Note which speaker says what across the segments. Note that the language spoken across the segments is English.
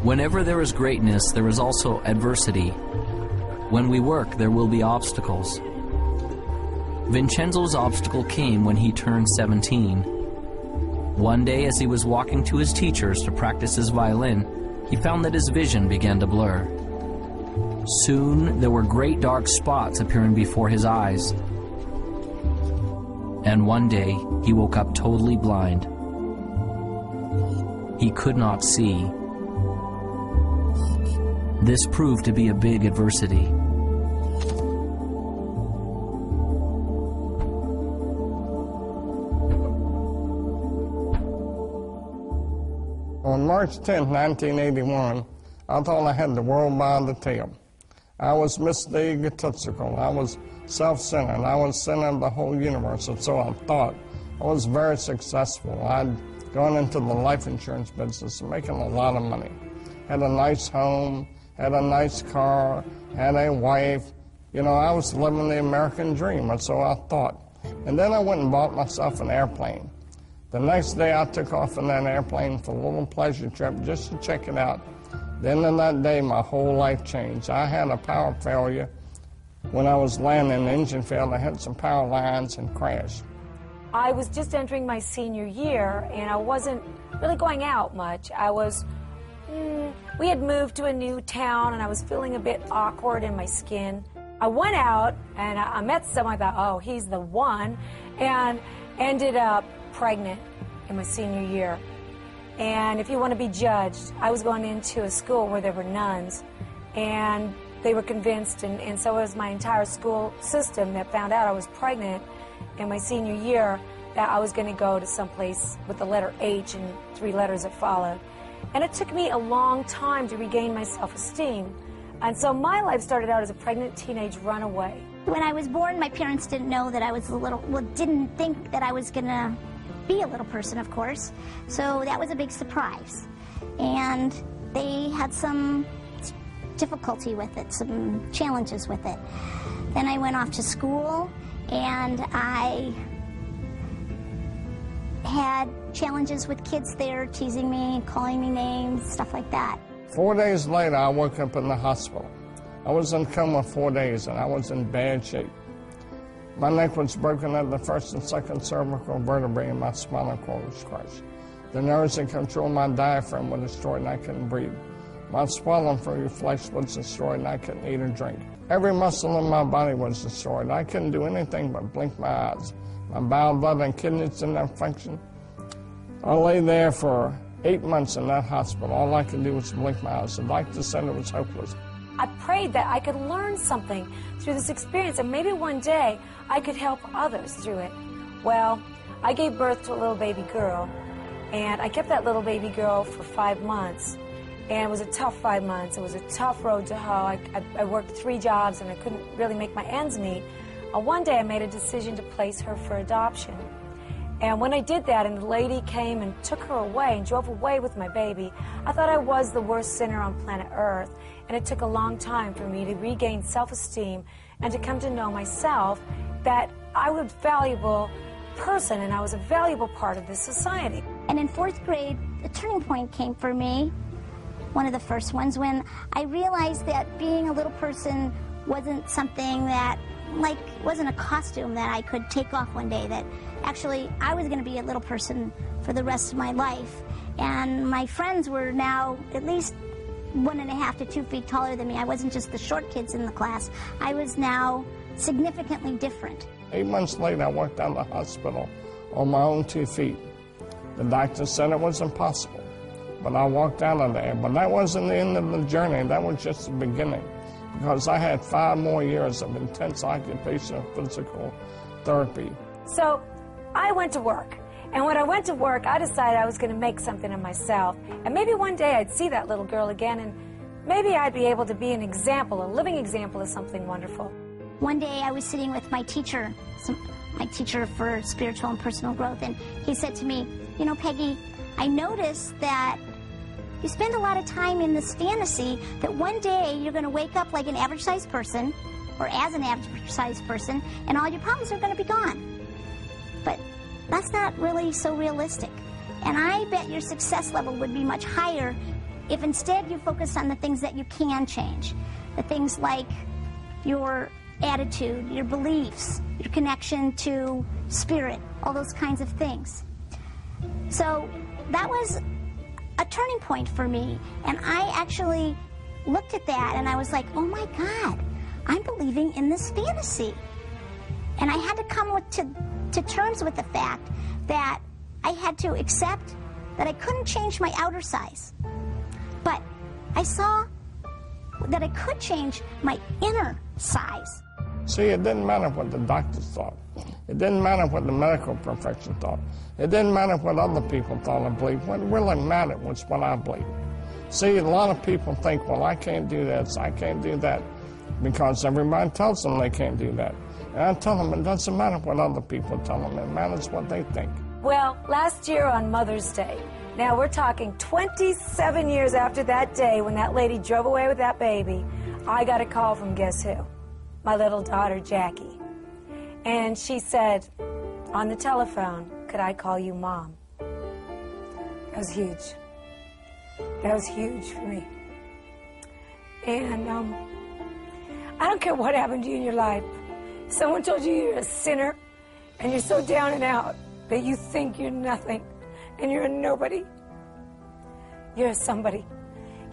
Speaker 1: Whenever there is greatness, there is also adversity. When we work, there will be obstacles. Vincenzo's obstacle came when he turned 17. One day, as he was walking to his teacher's to practice his violin, he found that his vision began to blur. Soon, there were great dark spots appearing before his eyes. And one day, he woke up totally blind. He could not see. This proved to be a big adversity.
Speaker 2: On March 10, 1981, I thought I had the world by the tail. I was Mr. Egotistical. I was self-centered. I was center of the whole universe, and so I thought. I was very successful. I'd gone into the life insurance business, making a lot of money. Had a nice home, had a nice car, had a wife. You know, I was living the American dream, and so I thought. And then I went and bought myself an airplane. The next day I took off in that airplane for a little pleasure trip just to check it out. Then in that day, my whole life changed. I had a power failure. When I was landing, the engine failed. I had some power lines and crashed.
Speaker 3: I was just entering my senior year, and I wasn't really going out much. We had moved to a new town, and I was feeling a bit awkward in my skin. I went out, and I met someone. I thought, oh, he's the one, and ended up pregnant in my senior year. And if you want to be judged, I was going into a school where there were nuns, and they were convinced, and so was my entire school system, that found out I was pregnant in my senior year, that I was going to go to someplace with the letter H and 3 letters that followed. And it took me a long time to regain my self-esteem. And so my life started out as a pregnant teenage runaway.
Speaker 4: When I was born, my parents didn't know that I was didn't think that I was going to be a little person, of course. So that was a big surprise. And they had some difficulty with it, some challenges with it. Then I went off to school, and I had challenges with kids there, teasing me, calling me names, stuff like that.
Speaker 2: 4 days later, I woke up in the hospital. I was in coma 4 days, and I was in bad shape. My neck was broken at the first and second cervical vertebrae, and my spinal cord was crushed. The nerves that control my diaphragm were destroyed, and I couldn't breathe. My swelling for your flesh was destroyed, and I couldn't eat or drink. Every muscle in my body was destroyed. I couldn't do anything but blink my eyes. My bowel, blood, and kidneys didn't have function. I lay there for 8 months in that hospital. All I could do was blink my eyes. The doctor said it was hopeless.
Speaker 3: I prayed that I could learn something through this experience, and maybe one day I could help others through it. Well, I gave birth to a little baby girl, and I kept that little baby girl for 5 months. And it was a tough 5 months. It was a tough road to hoe. I worked 3 jobs, and I couldn't really make my ends meet. One day I made a decision to place her for adoption. And when I did that, and the lady came and took her away and drove away with my baby, I thought I was the worst sinner on planet Earth. And it took a long time for me to regain self-esteem and to come to know myself, that I was a valuable person and I was a valuable part of this society.
Speaker 4: And in 4th grade, the turning point came for me, one of the first ones, when I realized that being a little person wasn't something that, wasn't a costume that I could take off one day, that actually I was going to be a little person for the rest of my life. And my friends were now at least 1.5 to 2 feet taller than me. I wasn't just the short kids in the class. I was now significantly different.
Speaker 2: 8 months later, I walked out of the hospital on my own 2 feet. The doctor said it was impossible, but I walked out of there. But that wasn't the end of the journey. That was just the beginning, because I had 5 more years of intense occupational physical therapy.
Speaker 3: So I went to work. And when I went to work, I decided I was going to make something of myself. And maybe one day I'd see that little girl again, and maybe I'd be able to be an example, a living example of something wonderful.
Speaker 4: One day I was sitting with my teacher for spiritual and personal growth, and he said to me, you know, Peggy, I noticed that you spend a lot of time in this fantasy that one day you're going to wake up like an average-sized person, or as an average-sized person, and all your problems are going to be gone. But that's not really so realistic. And I bet your success level would be much higher if instead you focus on the things that you can change, the things like your attitude, your beliefs, your connection to spirit, all those kinds of things. So that was a turning point for me, and I actually looked at that and I was like, oh my God, I'm believing in this fantasy. And I had to come to terms with the fact that I had to accept that I couldn't change my outer size, but I saw that I could change my inner size.
Speaker 2: See, it didn't matter what the doctors thought. It didn't matter what the medical profession thought. It didn't matter what other people thought or believed. What really mattered was what I believed. See, a lot of people think, well, I can't do this, I can't do that, because everybody tells them they can't do that. And I tell them it doesn't matter what other people tell them, it matters what they think.
Speaker 3: Well, last year on Mother's Day, now we're talking 27 years after that day when that lady drove away with that baby, I got a call from guess who? My little daughter, Jackie. And she said on the telephone, could I call you Mom? That was huge. That was huge for me. And I don't care what happened to you in your life. Someone told you you're a sinner and you're so down and out that you think you're nothing and you're a nobody. You're a somebody.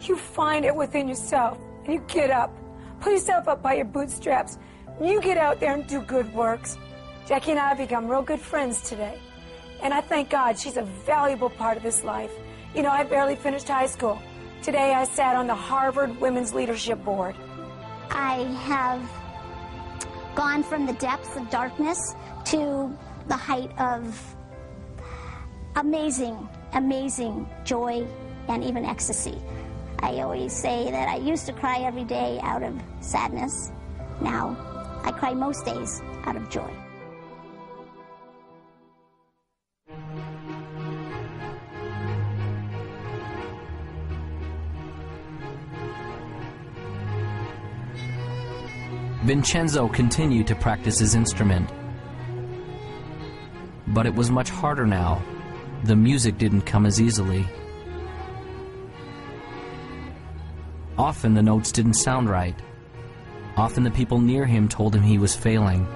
Speaker 3: You find it within yourself and you get up. Pull yourself up by your bootstraps. You get out there and do good works. Jackie and I have become real good friends today. And I thank God she's a valuable part of this life. You know, I barely finished high school. Today I sat on the Harvard Women's Leadership Board.
Speaker 4: I have gone from the depths of darkness to the height of amazing, amazing joy and even ecstasy. I always say that I used to cry every day out of sadness. Now, I cry most days out of joy.
Speaker 1: Vincenzo continued to practice his instrument. But it was much harder now. The music didn't come as easily. Often the notes didn't sound right. Often the people near him told him he was failing.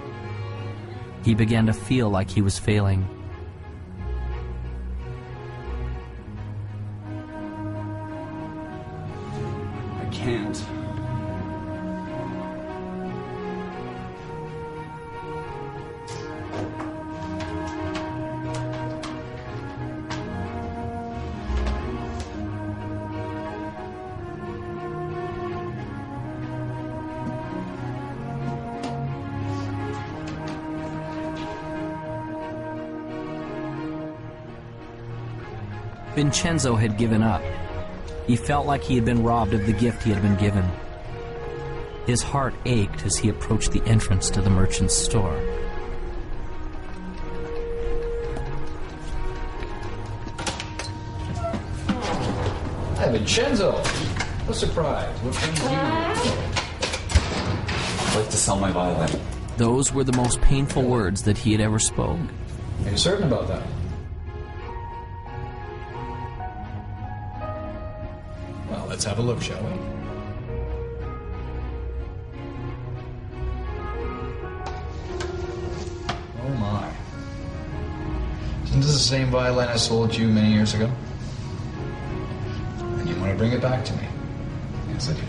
Speaker 1: He began to feel like he was failing.
Speaker 5: I can't.
Speaker 1: Vincenzo had given up. He felt like he had been robbed of the gift he had been given. His heart ached as he approached the entrance to the merchant's store.
Speaker 5: Hi, Vincenzo. What a surprise. What brings you here?
Speaker 6: I'd like to sell my violin.
Speaker 1: Those were the most painful words that he had ever spoken.
Speaker 5: Are you certain about that? Well, let's have a look, shall we? Oh my. Isn't this the same violin I sold you many years ago? And you want to bring it back to me? Yes, I do.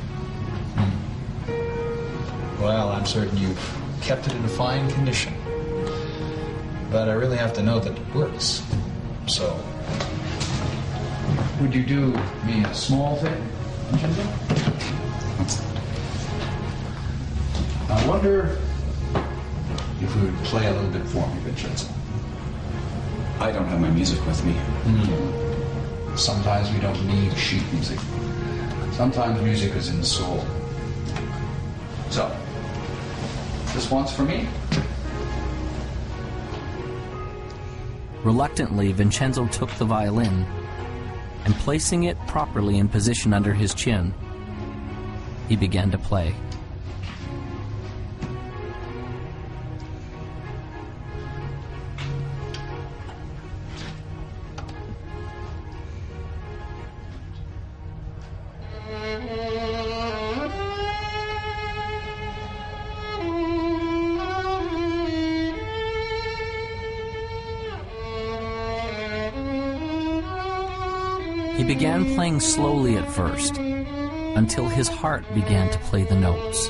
Speaker 5: Well, I'm certain you've kept it in fine condition. But I really have to know that it works. So, would you do me a small favor, Vincenzo? I wonder if you would play a little bit for me, Vincenzo.
Speaker 6: I don't have my music with me.
Speaker 5: Sometimes we don't need sheet music. Sometimes music is in the soul. So, this one's for me.
Speaker 1: Reluctantly, Vincenzo took the violin and, placing it properly in position under his chin, he began to play. began playing slowly at first, until his heart began to play the notes.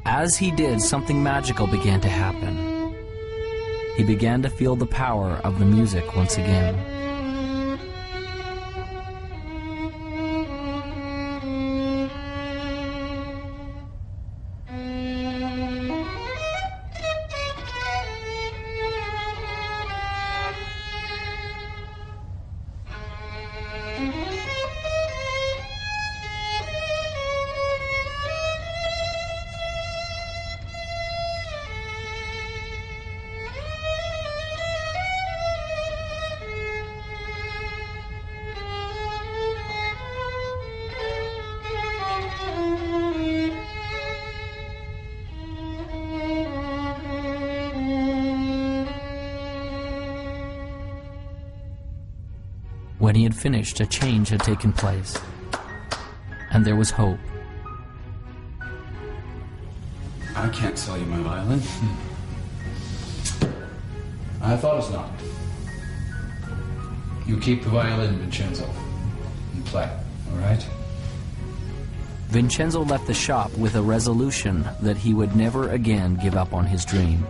Speaker 1: As he did, something magical began to happen. He began to feel the power of the music once again. When he had finished, a change had taken place, and there was hope.
Speaker 6: I can't sell you my violin.
Speaker 5: I thought as not. You keep the violin, Vincenzo, and play, all right?
Speaker 1: Vincenzo left the shop with a resolution that he would never again give up on his dream.